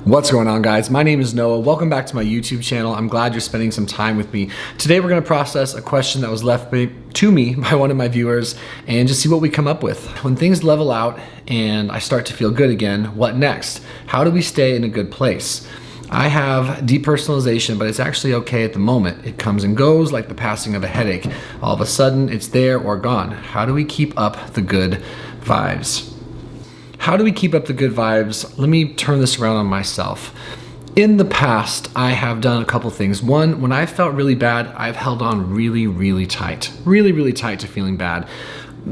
What's going on, guys? My name is Noah. Welcome back to my YouTube channel. I'm glad you're spending some time with me. Today we're going to process a question that was left to me by one of my viewers and just see what we come up with. When things level out and I start to feel good again, what next? How do we stay in a good place? I have depersonalization, but it's actually okay at the moment. It comes and goes like the passing of a headache. All of a sudden, it's there or gone. How do we keep up the good vibes? How do we keep up the good vibes? Let me turn this around on myself. In the past, I have done a couple things. One, when I felt really bad, I've held on really tight. Really tight to feeling bad.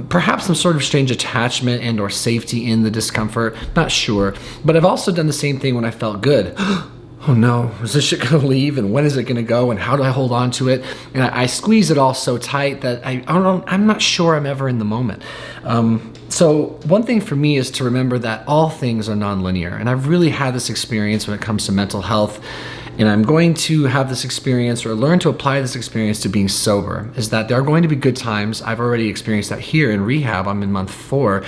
Perhaps some sort of strange attachment and or safety in the discomfort, not sure. But I've also done the same thing when I felt good. Oh no, is this shit gonna leave, and when is it gonna go, and how do I hold on to it? And I squeeze it all so tight that I'm not sure I'm ever in the moment. So one thing for me is to remember that all things are nonlinear, and I've really had this experience when it comes to mental health, and I'm going to have this experience or learn to apply this experience to being sober, is that there are going to be good times. I've already experienced that here in rehab. I'm in month 4.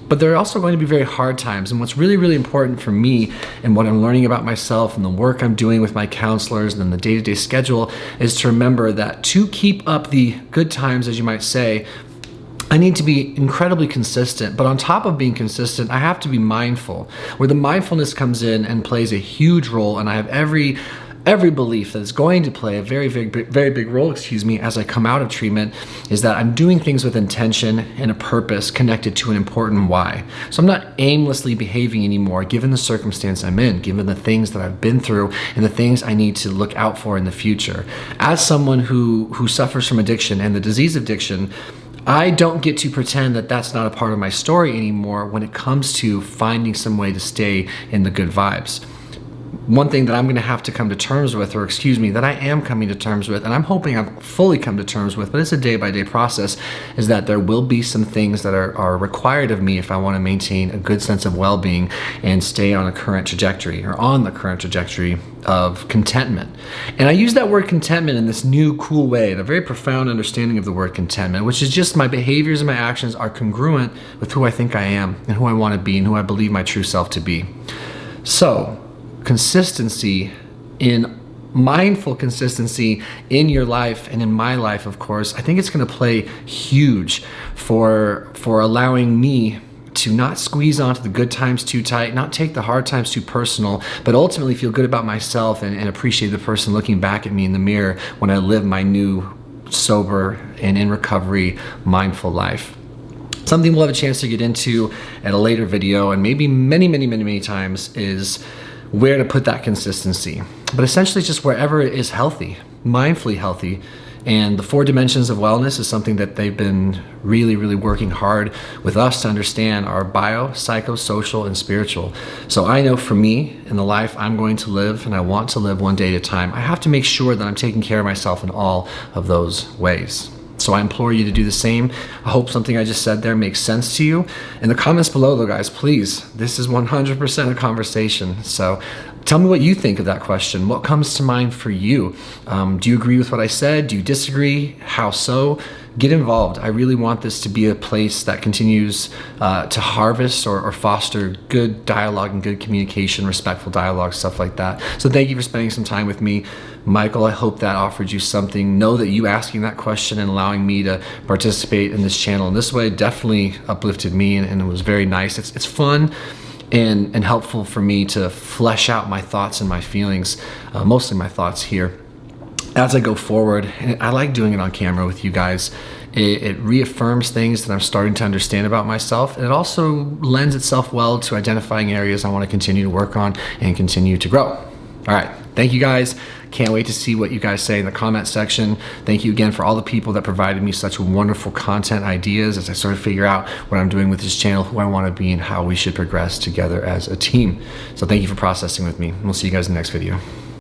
But there are also going to be very hard times. And what's really important for me and what I'm learning about myself and the work I'm doing with my counselors and then the day-to-day schedule is to remember that to keep up the good times, as you might say, I need to be incredibly consistent. But on top of being consistent, I have to be mindful, where the mindfulness comes in and plays a huge role. And I have every belief that it's going to play a very big role, as I come out of treatment, is that I'm doing things with intention and a purpose connected to an important why. So I'm not aimlessly behaving anymore, given the circumstance I'm in, given the things that I've been through and the things I need to look out for in the future. As someone who suffers from addiction and the disease of addiction, I don't get to pretend that that's not a part of my story anymore when it comes to finding some way to stay in the good vibes. One thing that I'm going to have to come to terms with, that I am coming to terms with, and I'm hoping I've fully come to terms with, but it's a day-by-day process, is that there will be some things that are required of me if I want to maintain a good sense of well-being and stay on the current trajectory of contentment. And I use that word contentment in this new cool way, a very profound understanding of the word contentment, which is just my behaviors and my actions are congruent with who I think I am and who I want to be and who I believe my true self to be. So, consistency, in mindful consistency in your life and in my life, of course, I think it's going to play huge for allowing me to not squeeze onto the good times too tight, not take the hard times too personal, but ultimately feel good about myself and appreciate the person looking back at me in the mirror when I live my new, sober, and in recovery, mindful life. Something we'll have a chance to get into at a later video, and maybe many times, is where to put that consistency. But essentially just wherever it is healthy, mindfully healthy. And the 4 dimensions of wellness is something that they've been really working hard with us to understand are bio, psycho, social, and spiritual. So I know for me, in the life I'm going to live and I want to live one day at a time, I have to make sure that I'm taking care of myself in all of those ways. So I implore you to do the same. I hope something I just said there makes sense to you. In the comments below though, guys, please, this is 100% a conversation. So tell me what you think of that question. What comes to mind for you? Do you agree with what I said? Do you disagree? How so? Get involved. I really want this to be a place that continues to harvest or foster good dialogue and good communication, respectful dialogue, stuff like that. So thank you for spending some time with me. Michael, I hope that offered you something. Know that you asking that question and allowing me to participate in this channel in this way definitely uplifted me, and it was very nice. It's fun and helpful for me to flesh out my thoughts and my feelings, mostly my thoughts here, as I go forward. And I like doing it on camera with you guys. It reaffirms things that I'm starting to understand about myself, and it also lends itself well to identifying areas I want to continue to work on and continue to grow. All right, thank you guys. Can't wait to see what you guys say in the comment section. Thank you again for all the people that provided me such wonderful content ideas as I sort of figure out what I'm doing with this channel, who I want to be, and how we should progress together as a team. So thank you for processing with me. We'll see you guys in the next video.